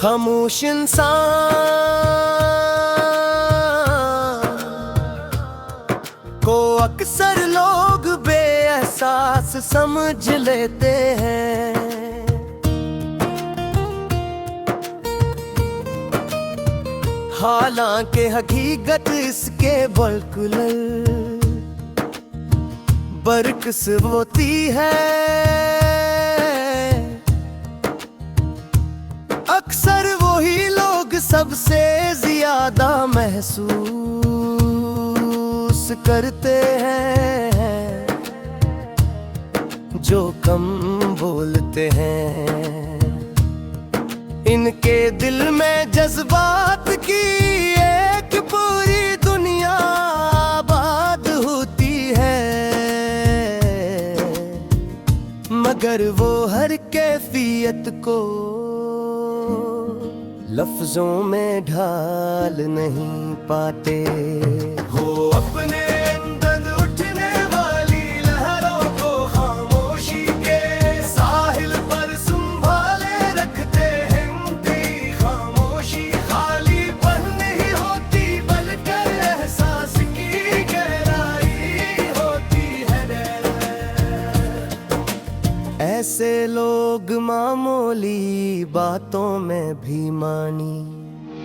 खामोश इंसान को अक्सर लोग बेएहसास समझ लेते हैं। हालांकि हकीकत इसके बिल्कुल बरक्स होती है। अक्सर वही लोग सबसे ज्यादा महसूस करते हैं जो कम बोलते हैं। इनके दिल में जज्बात की एक पूरी दुनिया आबाद होती है, मगर वो हर कैफियत को लफ्जों में ढाल नहीं पाते। हो अपने अंदर उठने वाली लहरों को खामोशी के साहिल पर संभाले रखते हैं। उनकी खामोशी खालीपन नहीं होती बल्कि एहसास की गहराई होती है। ऐसे लोग मामूली बातों में भी मानी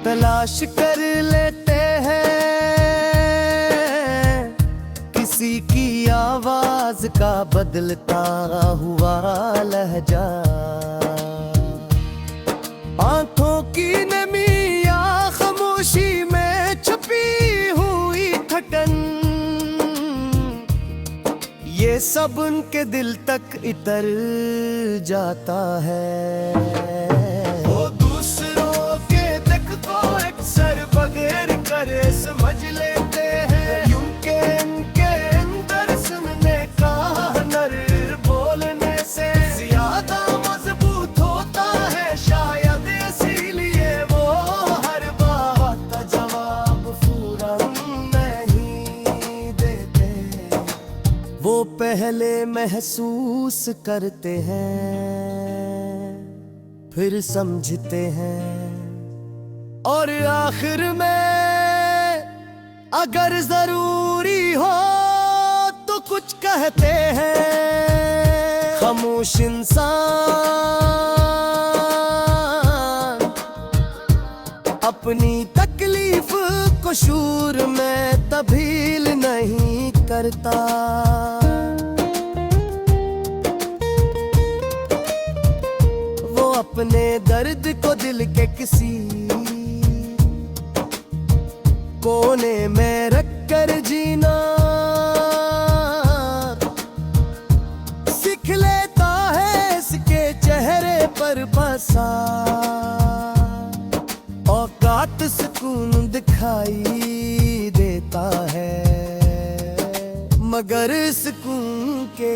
तलाश कर लेते हैं। किसी की आवाज का बदलता हुआ लहजा, आंखों की नमी या खामोशी में छुपी हुई थकन, ये सब उनके दिल तक इतर जाता है। वो दूसरों के दुख को अक्सर बगैर करे समझ लेते हैं। उनके अंदर सुनने का हुनर बोलने से ज्यादा मजबूत होता है। शायद इसीलिए वो हर बात का जवाब फौरन नहीं देते। वो पहले महसूस करते हैं, फिर समझते हैं, और आखिर में अगर जरूरी हो तो कुछ कहते हैं। खामोश इंसान अपनी तकलीफ को शूर में तब्दील नहीं करता। वो अपने दर्द को दिल के किसी कोने में रख कर जीना सीख लेता है। इसके चेहरे पर बसा औकात सुकून दिखाई देता है, मगर सुकून के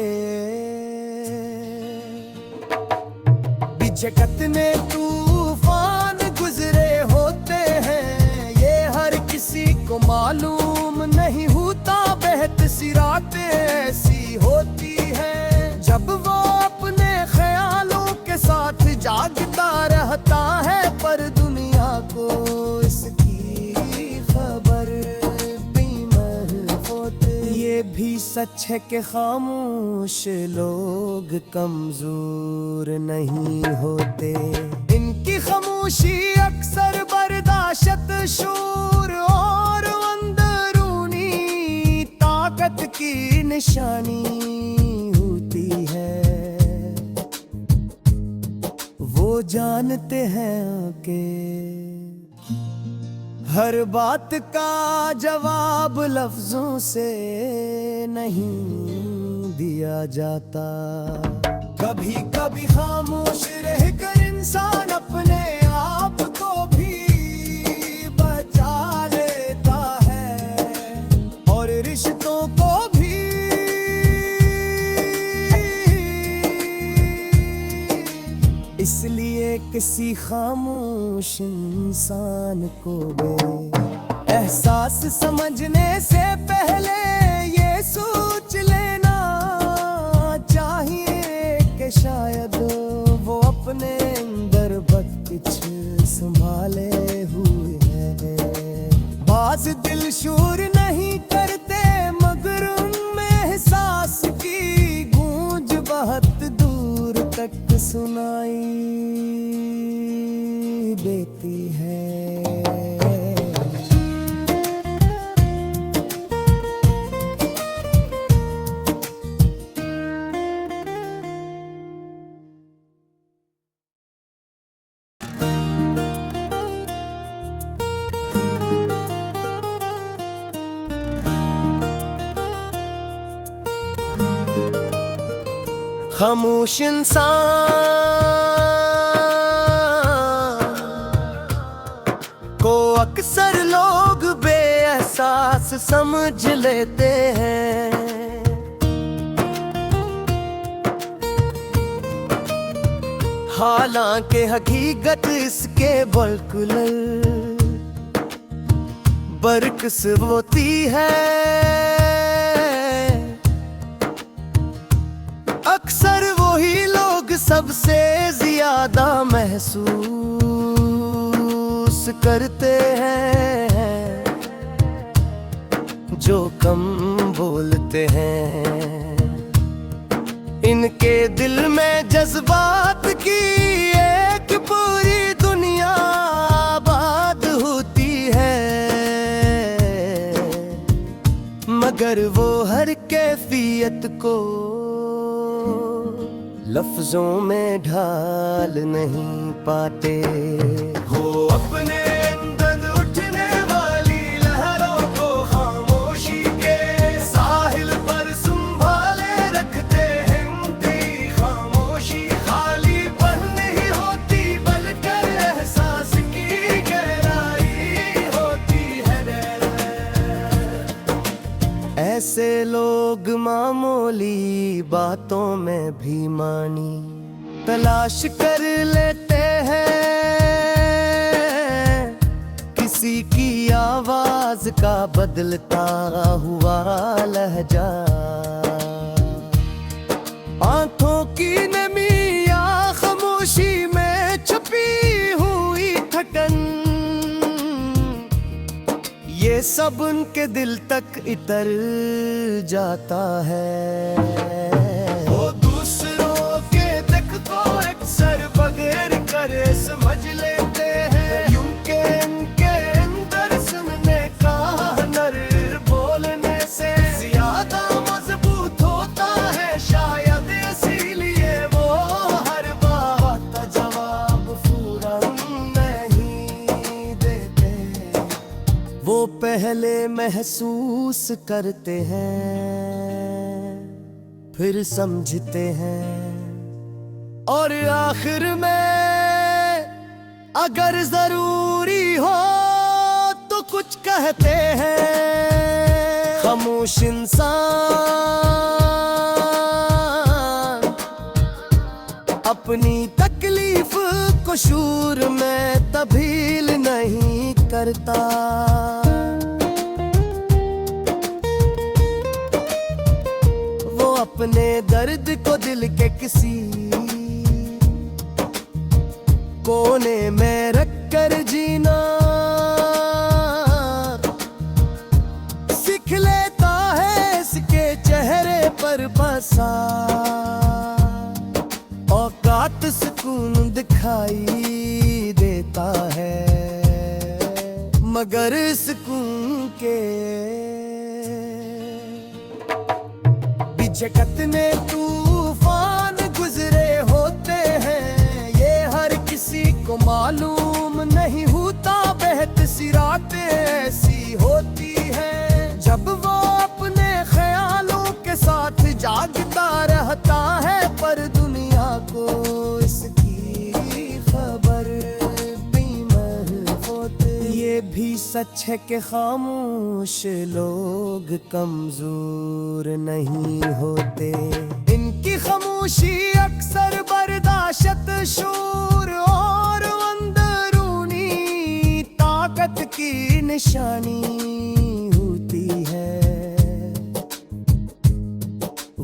पीछे कितने तूफान गुजरे होते हैं, ये हर किसी को मालूम नहीं होता। बेहद सी रातें ऐसी होती है जब वो अपने ख्यालों के साथ जागता रहता है, पर दुनिया को इसकी खबर भी महफूज। ये भी सच है कि खामोश लोग कमजोर नहीं होते। इनकी खामोशी अक्सर बर्दाश्त, शूर और अंदरूनी ताकत की निशानी होती है। वो जानते हैं कि हर बात का जवाब लफ्जों से नहीं दिया जाता। कभी कभी खामोश रहकर इंसान अपने आप को भी बचा लेता है और रिश्तों को भी। इसलिए किसी खामोश इंसान को एहसास समझने से पहले ये सोच लेना चाहिए कि शायद वो अपने अंदर बहुत कुछ आवाज दिल शूर नहीं करते, मगर उनमें एहसास की गूंज बहुत दूर तक सुनाई देती है। खामोश इंसान को अक्सर लोग बेएहसास समझ लेते हैं। हालांकि हकीकत इसके बिल्कुल बरक्स होती है। अक्सर वही लोग सबसे ज्यादा महसूस करते हैं जो कम बोलते हैं। इनके दिल में जज्बात की एक पूरी दुनिया आबाद होती है, मगर वो हर कैफियत को लफ्जों में ढाल नहीं पाते। वो अपने अंदर उठने वाली लहरों को खामोशी के साहिल पर संभाले रखते हैं। उनकी खामोशी खालीपन नहीं होती, बल्कि एहसास की गहराई होती है। ऐसे लोग मामूली बातों में भी मानी तलाश कर लेते हैं। किसी की आवाज का बदलता हुआ लहजा, आंखों की नमी या खामोशी में छुपी हुई थकन, ये सब उनके दिल तक इतर जाता है। वो दूसरों के दुख को अक्सर बगैर करे समझ लेते हैं। उनके अंदर सुनने का हुनर बोलने से ज्यादा मजबूत होता है। शायद इसीलिए वो हर बात का जवाब फौरन नहीं देते। वो पहले महसूस करते हैं, फिर समझते हैं, और आखिर में अगर जरूरी हो तो कुछ कहते हैं। खामोश इंसान अपनी तकलीफ को शूर में तब्दील नहीं करता। अपने दर्द को दिल के किसी कोने में रख कर जीना सीख लेता है। इसके चेहरे पर बसा औकात सुकून दिखाई देता है, मगर सुकून के कितने तूफान गुजरे होते हैं, ये हर किसी को मालूम नहीं होता। बेहद सी रातें ऐसी होती हैं जब वो अपने ख्यालों के साथ जागता रहता है, पर दुनिया को इसकी खबर भी महफूज। ये भी सच है कि खामोश लोग कमजोर नहीं होते। इनकी खामोशी अक्सर बर्दाश्त, शूर और अंदरूनी ताकत की निशानी होती है।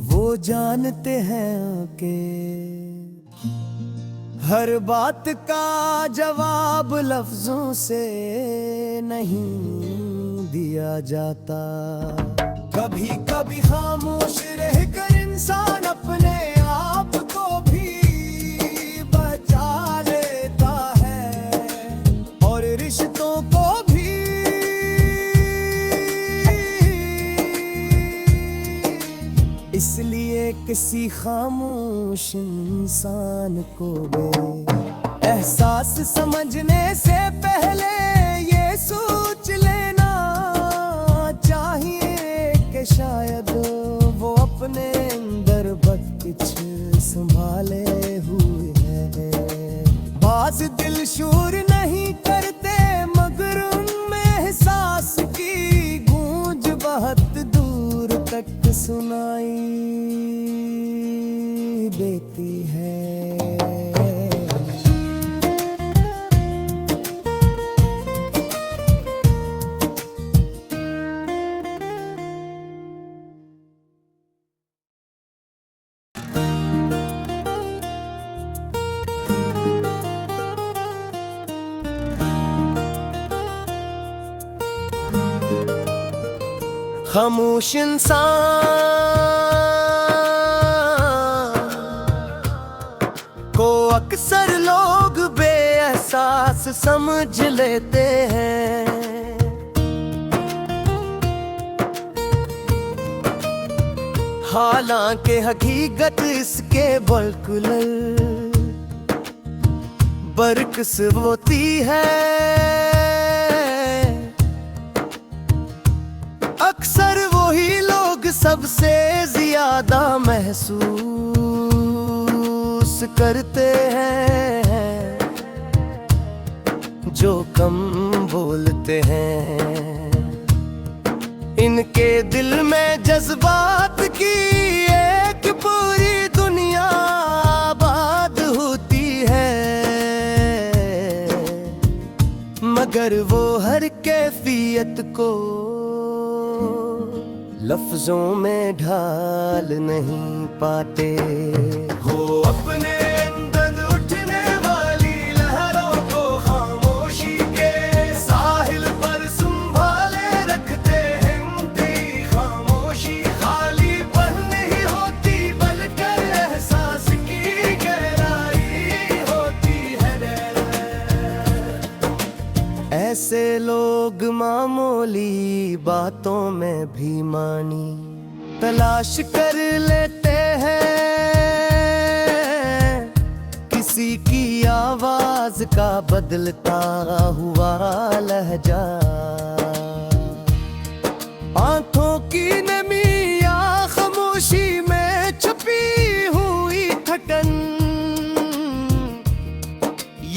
वो जानते हैं कि हर बात का जवाब लफ्जों से नहीं जाता। कभी कभी खामोश रहकर इंसान अपने आप को भी बचा लेता है और रिश्तों को भी। इसलिए किसी खामोश इंसान को भी एहसास समझने से पहले ये सोच लेना चाहिए कि शायद वो अपने अंदर बहुत कुछ संभाले हुए है। बाज दिल शूर नहीं करते मगर उनमें एहसास की गूंज बहुत दूर तक सुनाई देती है। खामोश इंसान को अक्सर लोग बेएहसास समझ लेते हैं। हालांकि हकीकत इसके बिल्कुल बरक्स होती है। अक्सर वही लोग सबसे ज्यादा महसूस करते हैं जो कम बोलते हैं। इनके दिल में जज्बात की एक पूरी दुनिया आबाद होती है मगर वो हर कैफियत को लफ्जों में ढाल नहीं पाते। हो अपने अंदर उठने वाली लहरों को खामोशी के साहिल पर संभाले रखते हैं। उनकी खामोशी खालीपन नहीं होती बल्कि एहसास की गहराई होती है। ऐसे लोग मामूली बातों में भी मानी तलाश कर लेते हैं। किसी की आवाज का बदलता हुआ लहजा, आंखों की नमी या खामोशी में छुपी हुई थकन,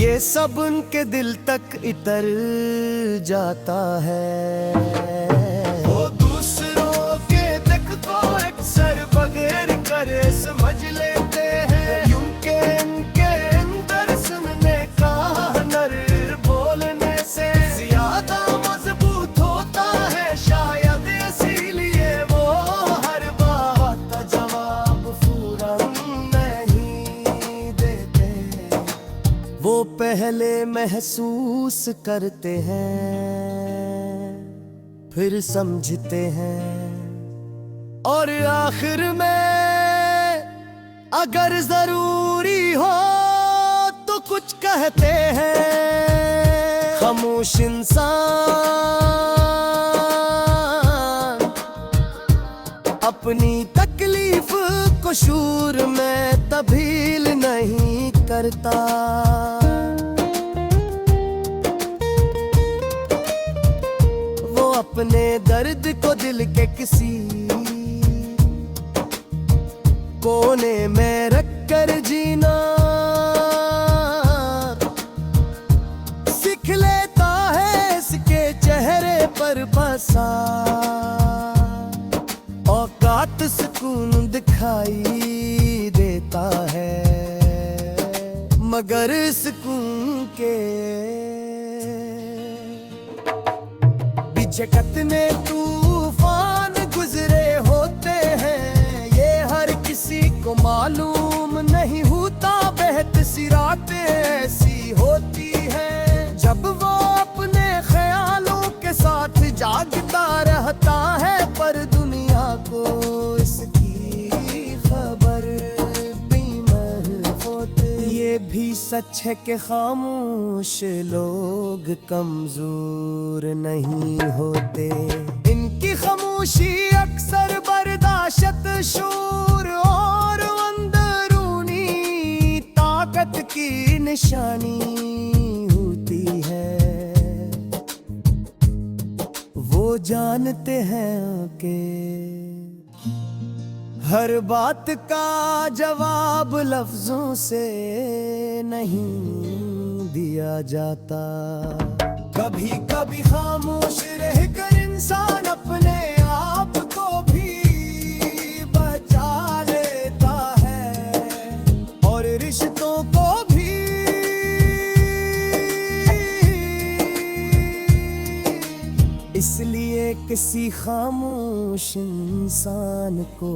ये सब उनके दिल तक इतर जाता है। वो दूसरों के दुख को अक्सर बगैर करे समझ लेते हैं। उनके अंदर सुनने का हुनर बोलने से ज्यादा मजबूत होता है शायद, इसीलिए वो हर बात का जवाब फौरन नहीं देते। वो पहले महसूस करते हैं फिर समझते हैं और आखिर में अगर जरूरी हो तो कुछ कहते हैं। खामोश इंसान अपनी तकलीफ को शूर में तब्दील नहीं करता। वो अपने दर्द को दिल के किसी कोने में रख कर जीना सीख लेता है। इसके चेहरे पर बसा औकात सुकून दिखाई देता है, मगर सुकून के जगत में तूफान गुजरे होते हैं। ये हर किसी को मालूम नहीं होता, बेहद सी रातें ऐसी होती है जब वो अपने ख्यालों के साथ जागता रहे। सच है कि खामोश लोग कमजोर नहीं होते, इनकी खामोशी अक्सर बर्दाश्त शूर और अंदरूनी ताकत की निशानी होती है। वो जानते हैं कि हर बात का जवाब लफ्जों से नहीं दिया जाता। कभी कभी खामोश रहकर इंसान अपने आप को भी बचा लेता है और रिश्तों को भी। इसलिए किसी खामोश इंसान को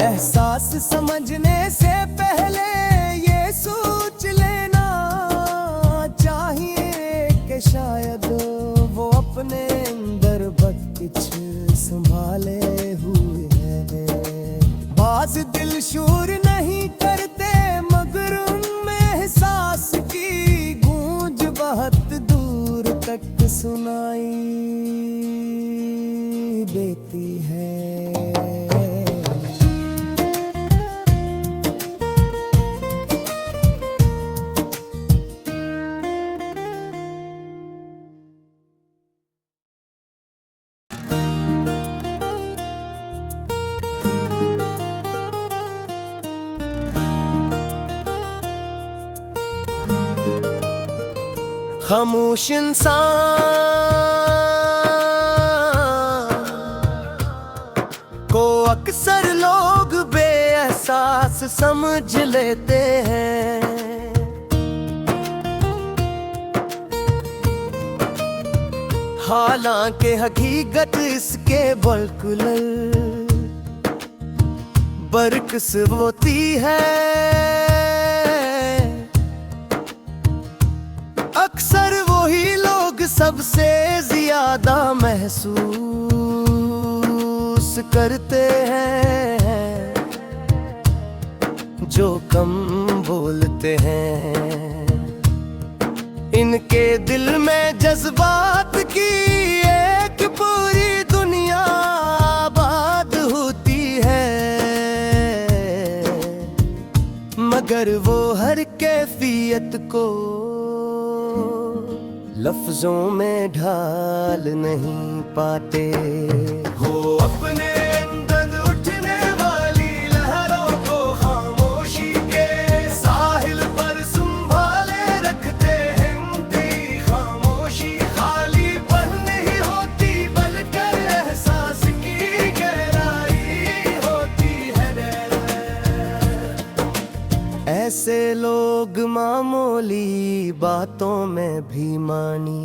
एहसास समझने से पहले ये सोच लेना चाहिए कि शायद वो अपने अंदर बहुत कुछ संभाले हुए है। बाज दिल शूर नहीं करते मगर उनमें एहसास की गूंज बहुत दूर तक सुनाई देती है। खामोश इंसान को अक्सर लोग बेएहसास समझ लेते हैं। हालांकि हकीकत इसके बिल्कुल बरक्स होती है। अक्सर वही लोग सबसे ज्यादा महसूस करते हैं जो कम बोलते हैं। इनके दिल में जज्बात की एक पूरी दुनिया आबाद होती है, मगर वो हर कैफियत को लफ्जों में ढाल नहीं पाते। वो अपने अंदर उठने वाली लहरों को खामोशी के साहिल पर संभाले रखते हैं। उनकी खामोशी खालीपन नहीं होती बल्कि एहसास की गहराई होती है। ऐसे लोग मामूली बातों में भी मानी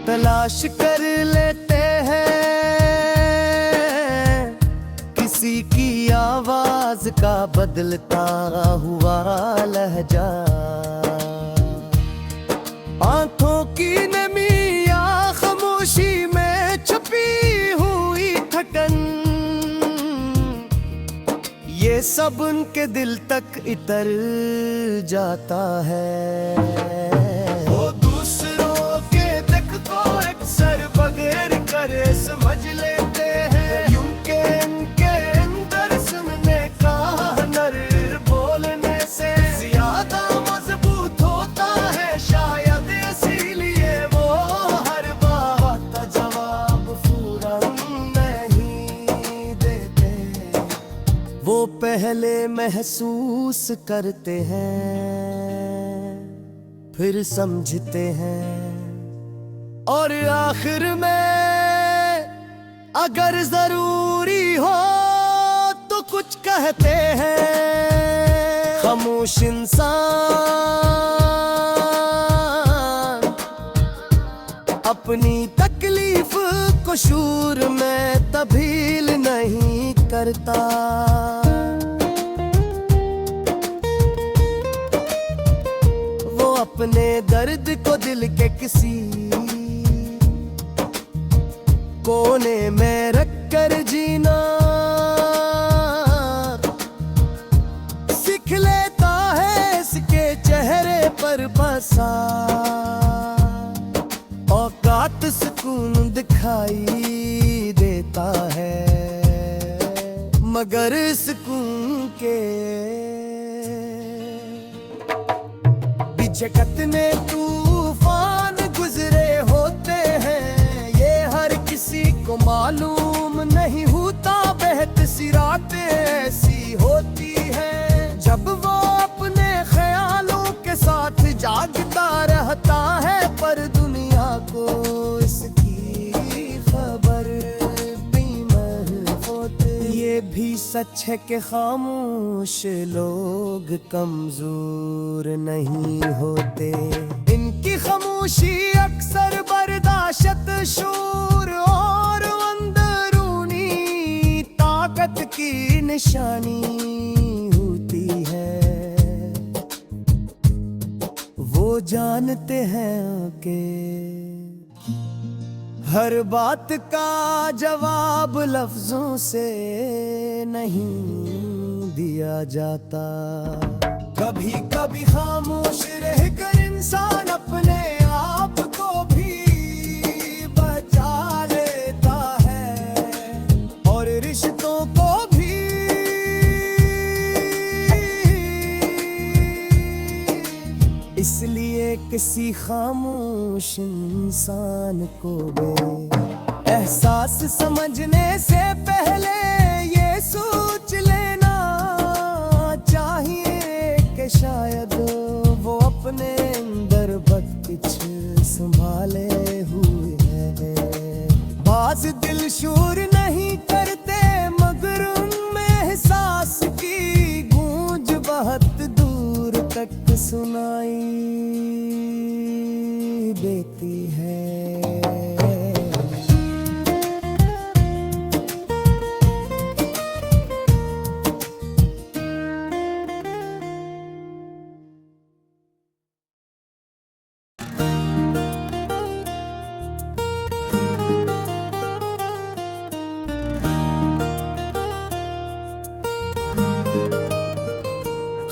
तलाश कर लेते हैं। किसी की आवाज का बदलता हुआ लहजा, आंखों की नमी या खामोशी में छुपी हुई थकन, ये सब उनके दिल तक इतर जाता है। वो दूसरों के दुख को अक्सर बगैर करे समझ लेते हैं। यूं के इनके अंदर सुनने का हुनर बोलने से ज्यादा मजबूत होता है। शायद इसीलिए वो हर बात का जवाब फौरन नहीं देते। वो पहले महसूस करते हैं, फिर समझते हैं और आखिर में अगर जरूरी हो तो कुछ कहते हैं। खामोश इंसान अपनी तकलीफ को शूर में तब्दील नहीं करता। वो अपने दर्द को दिल के किसी कोने में रखकर जीना सीख लेता है। इसके चेहरे सा औकात सुकून दिखाई देता है, मगर सुकून के पीछे कितने तूफान गुजरे होते हैं, ये हर किसी को मालूम नहीं होता। बहत सी रातें ऐसी होती है जब वो अपने ख्यालों के साथ जागता रहता है, पर दुनिया को इसकी खबर भी महफूज। ये भी सच है कि खामोश लोग कमजोर नहीं होते, इनकी खामोशी अक्सर बर्दाश्त, शूर और अंदरूनी ताकत की निशानी होती है। वो जानते हैं कि हर बात का जवाब लफ्जों से नहीं दिया जाता। कभी कभी खामोश रहकर इंसान अपने आप को भी बचा लेता है और रिश्तों को भी। इसलिए किसी खामोश इंसान को भी एहसास समझने से पहले ये सोच लेना चाहिए कि शायद वो अपने अंदर बहुत कुछ संभाले हुए है। बाज दिल शूर नहीं करते, मगर उनमें एहसास की गूंज बहुत दूर तक सुनाई देती है।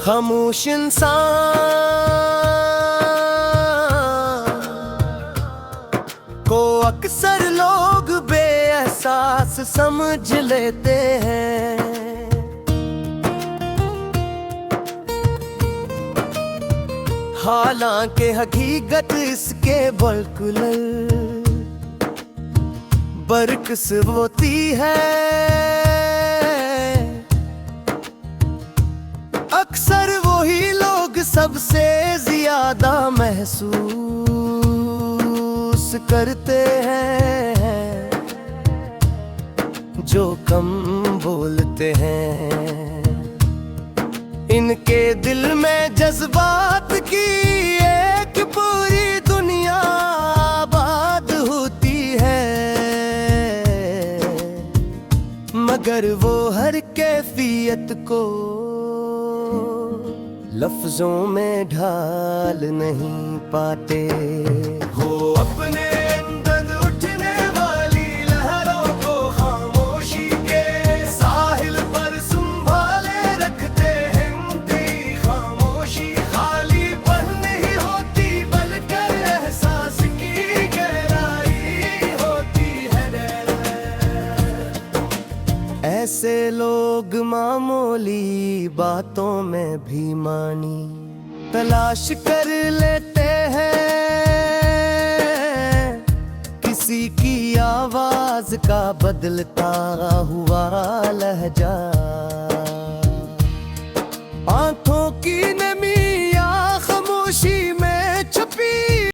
खामोश इंसान को अक्सर लोग बेएहसास समझ लेते हैं, हालांकि हकीकत इसके बिल्कुल बरक्स होती है। अक्सर वही लोग सबसे ज्यादा महसूस करते हैं जो कम बोलते हैं। इनके दिल में जज्बात की एक पूरी दुनिया आबाद होती है, मगर वो हर कैफियत को लफ्जों में ढाल नहीं पाते। हो अपने अंदर उठने वाली लहरों को खामोशी के साहिल पर संभाले रखते हैं। उनकी खामोशी खाली पर नहीं होती, बल्कि एहसास की गहराई होती है। ऐसे लोग मामूली बातों में भी मानी तलाश कर लेते हैं, किसी की आवाज का बदलता हुआ लहजा, आंखों की